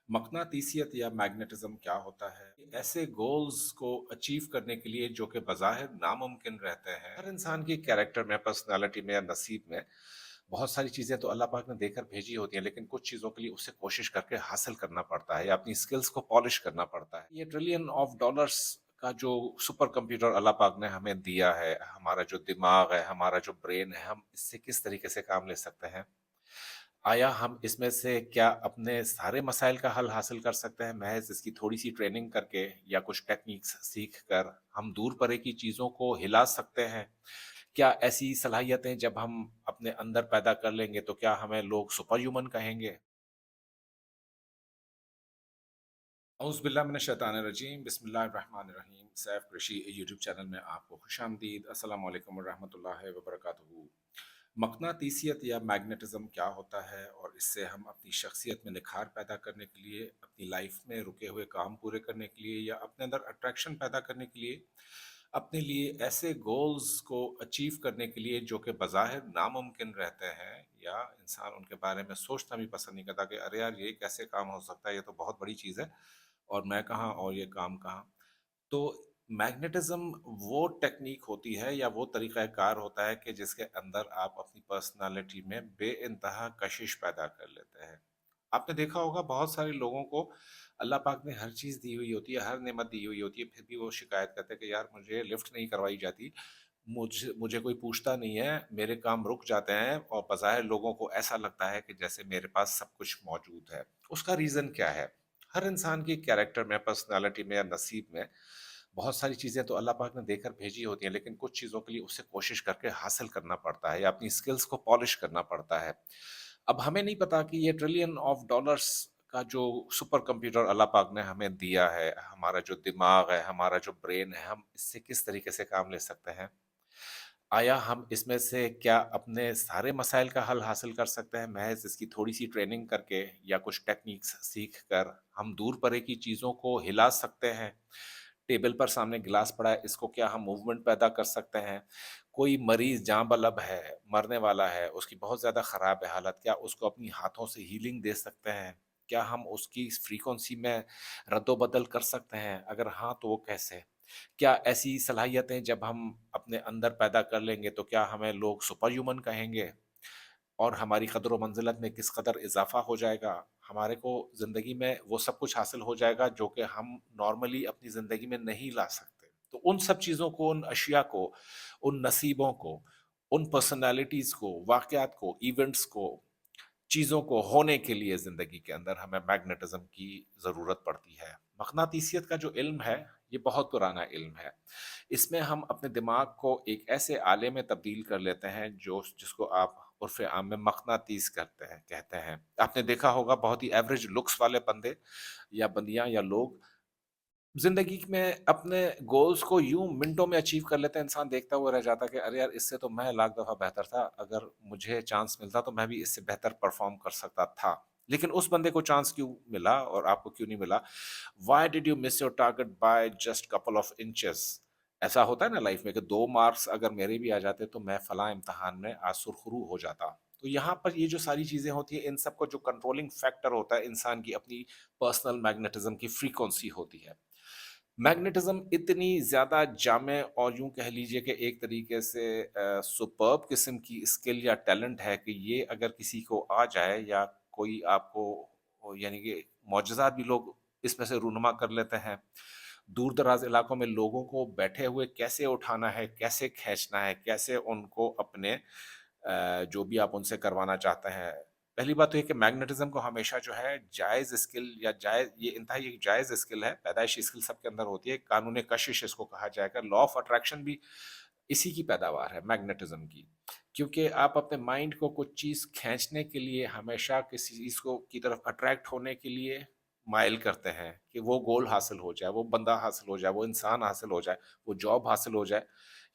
مقناطیسیت یا میگنیٹزم کیا ہوتا ہے؟ ایسے گولز کو اچیو کرنے کے لیے جو کہ بظاہر ناممکن رہتے ہیں، ہر انسان کی کیریکٹر میں، پرسنالٹی میں یا نصیب میں بہت ساری چیزیں تو اللہ پاک نے دے کر بھیجی ہوتی ہیں، لیکن کچھ چیزوں کے لیے اسے کوشش کر کے حاصل کرنا پڑتا ہے یا اپنی سکلز کو پالش کرنا پڑتا ہے۔ یہ ٹریلین آف ڈالرز کا جو سپر کمپیوٹر اللہ پاک نے ہمیں دیا ہے، ہمارا جو دماغ ہے، ہمارا جو برین ہے، ہم اس سے کس طریقے سے کام لے سکتے ہیں؟ آیا ہم اس میں سے کیا اپنے سارے مسائل کا حل حاصل کر سکتے ہیں محض اس کی تھوڑی سی ٹریننگ کر کے یا کچھ ٹیکنیکس سیکھ کر؟ ہم دور پرے کی چیزوں کو ہلا سکتے ہیں؟ کیا ایسی صلاحیتیں جب ہم اپنے اندر پیدا کر لیں گے تو کیا ہمیں لوگ سپر ہیومن کہیں گے؟ اعوذ باللہ من الشیطان الرجیم، بسم اللہ الرحمن الرحیم۔ سیف قرائشی یوٹیوب چینل میں آپ کو خوش آمدید۔ السلام علیکم ورحمۃ اللہ وبرکاتہ۔ مقناطیسیت یا میگنیٹزم کیا ہوتا ہے اور اس سے ہم اپنی شخصیت میں نکھار پیدا کرنے کے لیے، اپنی لائف میں رکے ہوئے کام پورے کرنے کے لیے یا اپنے اندر اٹریکشن پیدا کرنے کے لیے، اپنے لیے ایسے گولز کو اچیو کرنے کے لیے جو کہ بظاہر ناممکن رہتے ہیں یا انسان ان کے بارے میں سوچنا بھی پسند نہیں کرتا کہ ارے یار یہ کیسے کام ہو سکتا ہے، یہ تو بہت بڑی چیز ہے اور میں کہاں اور یہ کام کہاں۔ تو میگنیٹزم وہ ٹیکنیک ہوتی ہے یا وہ طریقہ کار ہوتا ہے کہ جس کے اندر آپ اپنی پرسنالٹی میں بے انتہا کشش پیدا کر لیتے ہیں۔ آپ نے دیکھا ہوگا بہت سارے لوگوں کو اللہ پاک نے ہر چیز دی ہوئی ہوتی ہے، ہر نعمت دی ہوئی ہوتی ہے، پھر بھی وہ شکایت کرتے ہیں کہ یار مجھے لفٹ نہیں کروائی جاتی، مجھے کوئی پوچھتا نہیں ہے، میرے کام رک جاتے ہیں اور بظاہر لوگوں کو ایسا لگتا ہے کہ جیسے میرے پاس سب کچھ موجود ہے۔ اس کا ریزن کیا ہے؟ ہر انسان کی کیریکٹر میں، پرسنالٹی میں یا نصیب میں بہت ساری چیزیں تو اللہ پاک نے دے کر بھیجی ہوتی ہیں، لیکن کچھ چیزوں کے لیے اسے کوشش کر کے حاصل کرنا پڑتا ہے یا اپنی سکلز کو پالش کرنا پڑتا ہے۔ اب ہمیں نہیں پتا کہ یہ ٹریلین آف ڈالرز کا جو سپر کمپیوٹر اللہ پاک نے ہمیں دیا ہے، ہمارا جو دماغ ہے، ہمارا جو برین ہے، ہم اس سے کس طریقے سے کام لے سکتے ہیں؟ آیا ہم اس میں سے کیا اپنے سارے مسائل کا حل حاصل کر سکتے ہیں محض اس کی تھوڑی سی ٹریننگ کر کے یا کچھ ٹیکنیکس سیکھ کر؟ ہم دور پرے کی چیزوں کو ہلا سکتے ہیں؟ ٹیبل پر سامنے گلاس پڑا ہے، اس کو کیا ہم موومنٹ پیدا کر سکتے ہیں؟ کوئی مریض جاں بلب ہے، مرنے والا ہے، اس کی بہت زیادہ خراب ہے حالت، کیا اس کو اپنی ہاتھوں سے ہیلنگ دے سکتے ہیں؟ کیا ہم اس کی فریکوینسی میں رد و بدل کر سکتے ہیں؟ اگر ہاں تو وہ کیسے؟ کیا ایسی صلاحیتیں جب ہم اپنے اندر پیدا کر لیں گے تو کیا ہمیں لوگ سپر ہیومن کہیں گے؟ اور ہماری قدر و منزلت میں کس قدر اضافہ ہو جائے گا؟ ہمارے کو زندگی میں وہ سب کچھ حاصل ہو جائے گا جو کہ ہم نارملی اپنی زندگی میں نہیں لا سکتے۔ تو ان سب چیزوں کو، ان اشیاء کو، ان نصیبوں کو، ان پرسنالٹیز کو، واقعات کو، ایونٹس کو، چیزوں کو ہونے کے لیے زندگی کے اندر ہمیں میگنیٹزم کی ضرورت پڑتی ہے۔ مقناطیسیت کا جو علم ہے یہ بہت پرانا علم ہے۔ اس میں ہم اپنے دماغ کو ایک ایسے آلے میں تبدیل کر لیتے ہیں جس کو آپ عرف عام میں مقناطیس کہتے ہیں۔ آپ نے دیکھا ہوگا بہت ہی ایوریج لکس والے بندے یا بندیاں یا لوگ زندگی میں اپنے گولز کو یوں منٹوں میں اچیو کر لیتے ہیں، انسان دیکھتا ہوا رہ جاتا کہ ارے یار اس سے تو میں لاکھ دفعہ بہتر تھا، اگر مجھے چانس ملتا تو میں بھی اس سے بہتر پرفارم کر سکتا تھا، لیکن اس بندے کو چانس کیوں ملا اور آپ کو کیوں نہیں ملا؟ Why did you miss your target by just couple of inches? ایسا ہوتا ہے نا لائف میں کہ 2 مارکس اگر میرے بھی آ جاتے تو میں فلاں امتحان میں آج سرخرو ہو جاتا۔ تو یہاں پر یہ جو ساری چیزیں ہوتی ہیں، ان سب کو جو کنٹرولنگ فیکٹر ہوتا ہے انسان کی اپنی پرسنل میگنیٹزم کی فریکوینسی ہوتی ہے۔ میگنیٹزم اتنی زیادہ جامع اور یوں کہہ لیجئے کہ ایک طریقے سے سپرب قسم کی اسکل یا ٹیلنٹ ہے کہ یہ اگر کسی کو آ جائے یا کوئی آپ کو، یعنی کہ معجزات بھی لوگ اس میں سے رونما کر لیتے ہیں۔ دور دراز علاقوں میں لوگوں کو بیٹھے ہوئے کیسے اٹھانا ہے، کیسے کھینچنا ہے، کیسے ان کو اپنے جو بھی آپ ان سے کروانا چاہتے ہیں۔ پہلی بات تو یہ کہ میگنیٹزم کو ہمیشہ جو ہے جائز اسکل یا جائز، یہ انتہائی ایک جائز اسکل ہے، پیدائشی اسکل سب کے اندر ہوتی ہے، قانون کشش اس کو کہا جائے گا، لا آف اٹریکشن بھی اسی کی پیداوار ہے میگنیٹزم کی، کیونکہ آپ اپنے مائنڈ کو کچھ چیز کھینچنے کے لیے ہمیشہ کسی چیز کو کی طرف اٹریکٹ ہونے کے لیے مائل کرتے ہیں کہ وہ گول حاصل ہو جائے، وہ بندہ حاصل ہو جائے، وہ انسان حاصل ہو جائے، وہ جاب حاصل ہو جائے،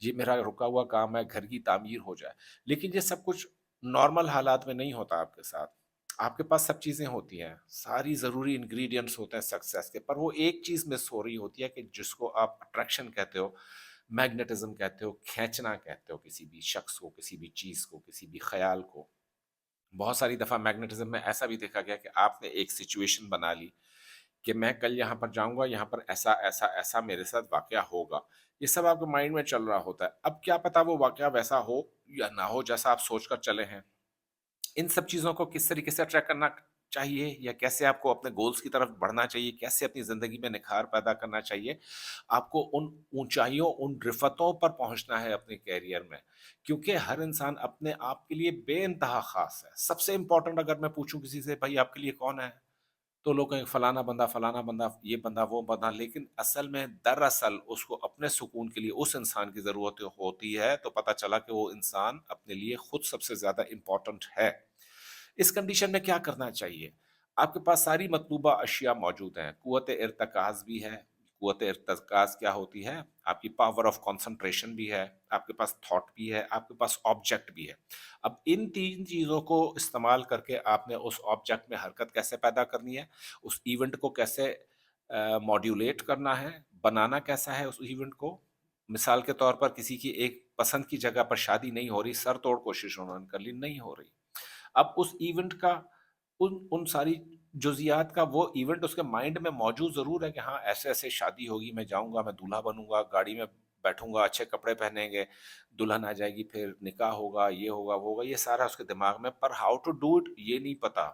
یہ میرا رکا ہوا کام ہے، گھر کی تعمیر ہو جائے۔ لیکن یہ سب کچھ نارمل حالات میں نہیں ہوتا آپ کے ساتھ، آپ کے پاس سب چیزیں ہوتی ہیں، ساری ضروری انگریڈینٹس ہوتے ہیں سکسیس کے، پر وہ ایک چیز مس ہو رہی ہوتی ہے کہ جس کو آپ اٹریکشن کہتے ہو، میگنیٹزم کہتے ہو، کھینچنا کہتے ہو، کسی بھی شخص کو، کسی بھی چیز کو، کسی بھی خیال کو۔ بہت ساری دفعہ میگنیٹزم میں ایسا بھی دیکھا گیا کہ آپ نے ایک سچویشن بنا لی کہ میں کل یہاں پر جاؤں گا، یہاں پر ایسا ایسا ایسا میرے ساتھ واقعہ ہوگا، یہ سب آپ کے مائنڈ میں چل رہا ہوتا ہے. اب کیا پتا وہ واقعہ ویسا ہو یا نہ ہو جیسا آپ سوچ کر چلے ہیں. ان سب چیزوں کو کس طریقے سے ٹریک کرنا چاہیے، یا کیسے آپ کو اپنے گولز کی طرف بڑھنا چاہیے، کیسے اپنی زندگی میں نکھار پیدا کرنا چاہیے. آپ کو ان اونچائیوں، ان رفتوں پر پہنچنا ہے اپنے کیریئر میں، کیونکہ ہر انسان اپنے آپ کے لیے بے انتہا خاص ہے. سب سے امپورٹنٹ اگر میں پوچھوں کسی سے بھائی آپ کے لیے کون ہے، تو لوگ کہیں فلانا بندہ، یہ بندہ، وہ بندہ. لیکن اصل میں دراصل اس کو اپنے سکون کے لیے اس انسان کی ضرورت ہوتی ہے. تو پتہ چلا کہ وہ انسان اپنے لیے خود سب سے زیادہ امپورٹنٹ ہے. اس کنڈیشن میں کیا کرنا چاہیے؟ آپ کے پاس ساری مطلوبہ اشیاء موجود ہیں. قوت ارتکاز بھی ہے. قوت ارتکاز کیا ہوتی ہے؟ آپ کی پاور آف کنسنٹریشن بھی ہے، آپ کے پاس تھاٹ بھی ہے، آپ کے پاس آبجیکٹ بھی ہے. اب ان تین چیزوں کو استعمال کر کے آپ نے اس آبجیکٹ میں حرکت کیسے پیدا کرنی ہے، اس ایونٹ کو کیسے ماڈیولیٹ کرنا ہے، بنانا کیسا ہے اس ایونٹ کو. مثال کے طور پر کسی کی ایک پسند کی جگہ پر شادی نہیں ہو رہی، سر توڑ کوشش انہوں نے کر لی، نہیں ہو رہی. اب اس ایونٹ کا ان ساری جزیات کا وہ ایونٹ اس کے مائنڈ میں موجود ضرور ہے کہ ہاں ایسے ایسے شادی ہوگی، میں جاؤں گا، میں دولہا بنوں گا، گاڑی میں بیٹھوں گا، اچھے کپڑے پہنیں گے، دلہن آ جائے گی، پھر نکاح ہوگا، یہ ہوگا وہ ہوگا، یہ سارا اس کے دماغ میں. پر ہاؤ ٹو ڈو اٹ یہ نہیں پتا.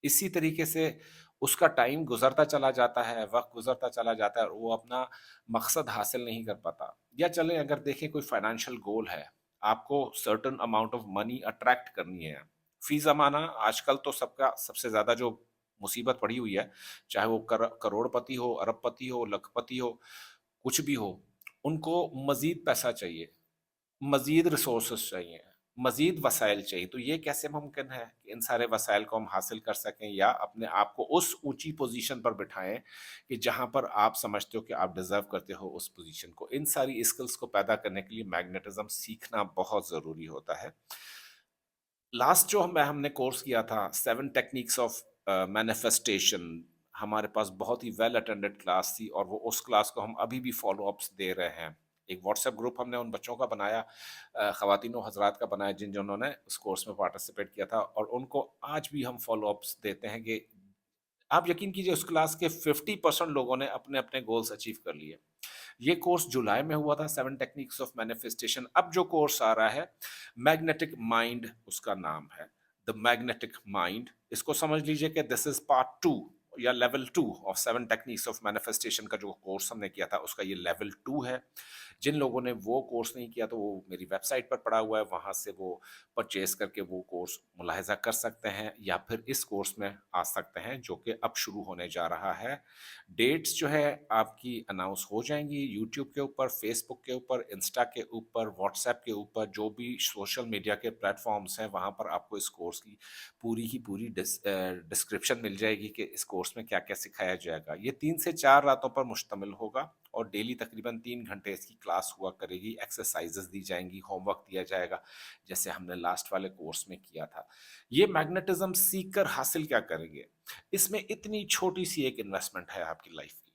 اسی طریقے سے اس کا ٹائم گزرتا چلا جاتا ہے، وقت گزرتا چلا جاتا ہے، اور وہ اپنا مقصد حاصل نہیں کر پاتا. یا چلیں اگر دیکھیں کوئی فائنینشیل گول ہے، آپ کو certain amount of money attract کرنی ہے. فی زمانہ آج کل تو سب کا سب سے زیادہ جو مصیبت پڑی ہوئی ہے، چاہے وہ کروڑ پتی ہو، ارب پتی ہو، لکھ پتی ہو، کچھ بھی ہو، ان کو مزید پیسہ چاہیے، مزید ریسورسز چاہیے، مزید وسائل چاہیے. تو یہ کیسے ممکن ہے کہ ان سارے وسائل کو ہم حاصل کر سکیں یا اپنے آپ کو اس اونچی پوزیشن پر بٹھائیں کہ جہاں پر آپ سمجھتے ہو کہ آپ ڈیزرو کرتے ہو اس پوزیشن کو. ان ساری اسکلز کو پیدا کرنے کے لیے میگنیٹزم سیکھنا بہت ضروری ہوتا ہے. لاسٹ جو ہم نے کورس کیا تھا 7 ٹیکنیکس آف مینیفیسٹیشن، ہمارے پاس بہت ہی ویل اٹینڈڈ کلاس تھی، اور وہ اس کلاس کو ہم ابھی بھی فالو اپس دے رہے ہیں. ایک واٹس ایپ گروپ ہم نے ان بچوں کا بنایا، خواتین و حضرات کا بنایا جنہوں نے اس کورس میں پارٹیسپیٹ کیا تھا، اور ان کو آج بھی ہم فالو اپس دیتے ہیں. کہ آپ یقین کیجئے اس کلاس کے 50% لوگوں نے اپنے اپنے گولز اچیو کر لیے. یہ کورس جولائی میں ہوا تھا، 7 ٹیکنیکس آف مینیفیسٹیشن. اب جو کورس آ رہا ہے میگنیٹک مائنڈ اس کا نام ہے، دا میگنیٹک مائنڈ. اس کو سمجھ لیجئے کہ دس از پارٹ 2 یا level 2 of 7 techniques of manifestation کا جو کورس ہم نے کیا تھا اس کا یہ لیول 2 ہے. جن لوگوں نے وہ کورس نہیں کیا تو وہ میری ویب سائٹ پر پڑا ہوا ہے، وہاں سے وہ پرچیز کر کے وہ کورس ملاحظہ کر سکتے ہیں، یا پھر اس کورس میں آ سکتے ہیں جو کہ اب شروع ہونے جا رہا ہے. ڈیٹس جو ہے آپ کی اناؤنس ہو جائیں گی یوٹیوب کے اوپر، فیس بک کے اوپر، انسٹا کے اوپر، واٹس ایپ کے اوپر، جو بھی سوشل میڈیا کے پلیٹ فارمز ہیں وہاں پر آپ کو اس کورس کی پوری ڈسکرپشن مل جائے گی کہ اس کورس میں کیا کیا سکھایا جائے گا. یہ 3 سے 4 راتوں پر مشتمل ہوگا، اور ڈیلی تقریباً 3 گھنٹے اس کی کلاس ہوا کرے گی. ایکسرسائزز دی جائیں گی، ہوم ورک دیا جائے گا، جیسے ہم نے لاسٹ والے کورس میں کیا تھا. یہ میگنیٹزم سیکھ کر حاصل کیا کریں گے؟ اس میں اتنی چھوٹی سی ایک انویسٹمنٹ ہے آپ کی لائف کی.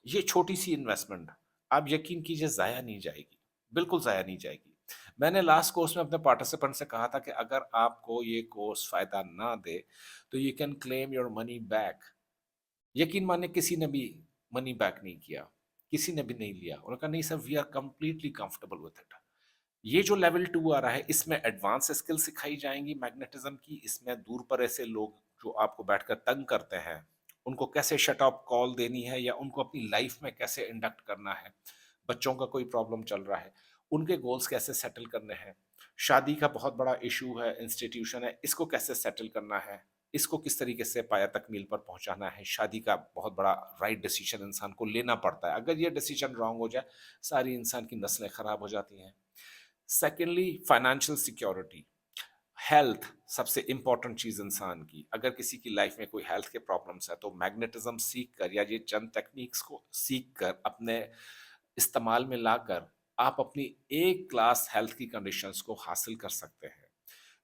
یہ چھوٹی سی انویسٹمنٹ آپ یقین کیجئے ضائع نہیں جائے گی، بالکل ضائع نہیں جائے گی. میں نے لاسٹ کورس میں اپنے پارٹیسپینٹ سے کہا تھا کہ اگر آپ کو یہ کورس فائدہ نہ دے تو you can claim your money back. یقین مانے کسی نے بھی منی بیک نہیں کیا، کسی نے بھی نہیں لیا. انہوں نے کہا نہیں sir, we are completely comfortable with it. یہ جو لیول 2 آ رہا ہے اس میں ایڈوانس اسکل سکھائی جائیں گی میگنیٹزم کی. اس میں دور پر ایسے لوگ جو آپ کو بیٹھ کر تنگ کرتے ہیں ان کو کیسے شٹ اپ کال دینی ہے، یا ان کو اپنی لائف میں کیسے انڈکٹ کرنا ہے. بچوں کا کوئی پرابلم چل رہا ہے، ان کے گولز کیسے سیٹل کرنے ہیں. شادی کا بہت بڑا ایشو ہے، انسٹیٹیوشن ہے، اس کو کیسے سیٹل کرنا ہے، اس کو کس طریقے سے پایا تکمیل پر پہنچانا ہے. شادی کا بہت بڑا رائٹ ڈیسیجن انسان کو لینا پڑتا ہے، اگر یہ ڈیسیجن رانگ ہو جائے ساری انسان کی نسلیں خراب ہو جاتی ہیں. سیکنڈلی فائنینشیل سیکیورٹی، ہیلتھ سب سے امپورٹنٹ چیز انسان کی. اگر کسی کی لائف میں کوئی ہیلتھ کے پرابلمس ہے تو میگنیٹزم سیکھ کر یا یہ چند ٹیکنیکس کو سیکھ کر اپنے استعمال میں لا کر آپ اپنی ایک کلاس ہیلتھ کی کنڈیشنز کو حاصل کر سکتے ہیں.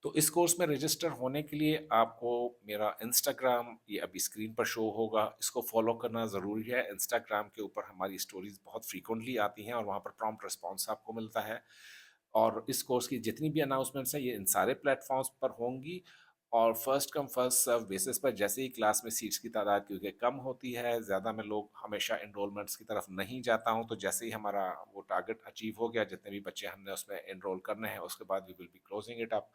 تو اس کورس میں رجسٹر ہونے کے لیے آپ کو میرا انسٹاگرام، یہ ابھی اسکرین پر شو ہوگا، اس کو فالو کرنا ضروری ہے. انسٹاگرام کے اوپر ہماری سٹوریز بہت فریکوینٹلی آتی ہیں اور وہاں پر پرومپٹ رسپانس آپ کو ملتا ہے. اور اس کورس کی جتنی بھی اناؤنسمنٹس ہیں یہ ان سارے پلیٹ فارمز پر ہوں گی. اور first come first serve basis پر جیسے ہی کلاس میں سیٹس کی تعداد کیونکہ کم ہوتی ہے، زیادہ میں لوگ ہمیشہ انرولمنٹس کی طرف نہیں جاتا ہوں، تو جیسے ہی ہمارا وہ ٹارگٹ اچیو ہو گیا، جتنے بھی بچے ہم نے اس میں انرول کرنے ہیں، اس کے بعد we will be closing it up,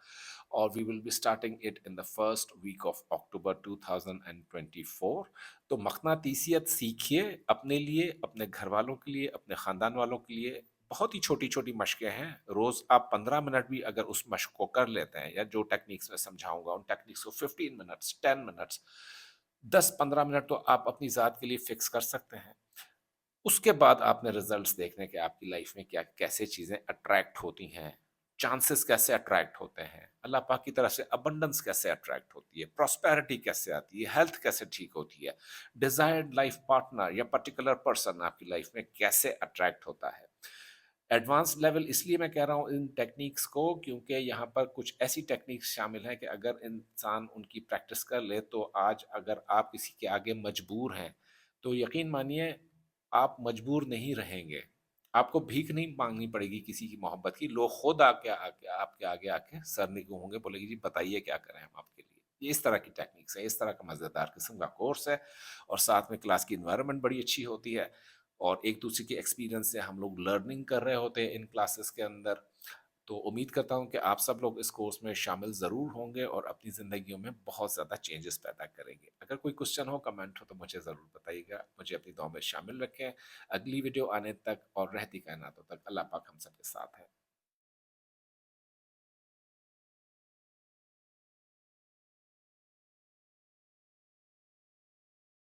اور we will be starting it in the first week of October 2024۔ تو مقناطیسیت سیکھیے، اپنے لیے، اپنے گھر والوں کے لیے، اپنے خاندان والوں کے لیے۔ بہت ہی چھوٹی چھوٹی مشقیں ہیں، روز آپ 15 منٹ بھی اگر اس مشق کو کر لیتے ہیں، یا جو ٹیکنیکس میں سمجھاؤں گا ان ٹیکنیکس کو 15 منٹس، 10 منٹس، 10-15 منٹ تو آپ اپنی ذات کے لیے فکس کر سکتے ہیں۔ اس کے بعد آپ نے ریزلٹس دیکھنے کہ آپ کی لائف میں کیا کیسے چیزیں اٹریکٹ ہوتی ہیں، چانسز کیسے اٹریکٹ ہوتے ہیں، اللہ پاک کی طرف سے ابنڈنس کیسے اٹریکٹ ہوتی ہے، پراسپیرٹی کیسے آتی ہے، ہیلتھ کیسے ٹھیک ہوتی ہے، ڈیزائرڈ لائف پارٹنر یا پرٹیکولر پرسن آپ کی لائف میں کیسے اٹریکٹ ہوتا ہے۔ ایڈوانس لیول اس لیے میں کہہ رہا ہوں ان ٹیکنیکس کو، کیونکہ یہاں پر کچھ ایسی ٹیکنیکس شامل ہیں کہ اگر انسان ان کی پریکٹس کر لے تو آج اگر آپ کسی کے آگے مجبور ہیں تو یقین مانیے آپ مجبور نہیں رہیں گے، آپ کو بھیک نہیں مانگنی پڑے گی کسی کی محبت کی، لوگ خود آپ کے آگے آ کے سر نگو ہوں گے، بولے گی جی بتائیے کیا کریں ہم آپ کے لیے۔ یہ اس طرح کی ٹیکنیکس ہے، اس طرح کا مزیدار قسم کا کورس ہے، اور ساتھ میں کلاس کی انوائرمنٹ بڑی اچھی ہوتی ہے، اور ایک دوسرے کے ایکسپیرینس سے ہم لوگ لرننگ کر رہے ہوتے ہیں ان کلاسز کے اندر۔ تو امید کرتا ہوں کہ آپ سب لوگ اس کورس میں شامل ضرور ہوں گے اور اپنی زندگیوں میں بہت زیادہ چینجز پیدا کریں گے۔ اگر کوئی کوشچن ہو، کمنٹ ہو، تو مجھے ضرور بتائیے گا، مجھے اپنی دعاؤں میں شامل رکھیں۔ اگلی ویڈیو آنے تک اور رہتی کائناتوں تک اللہ پاک ہم سب کے ساتھ ہے۔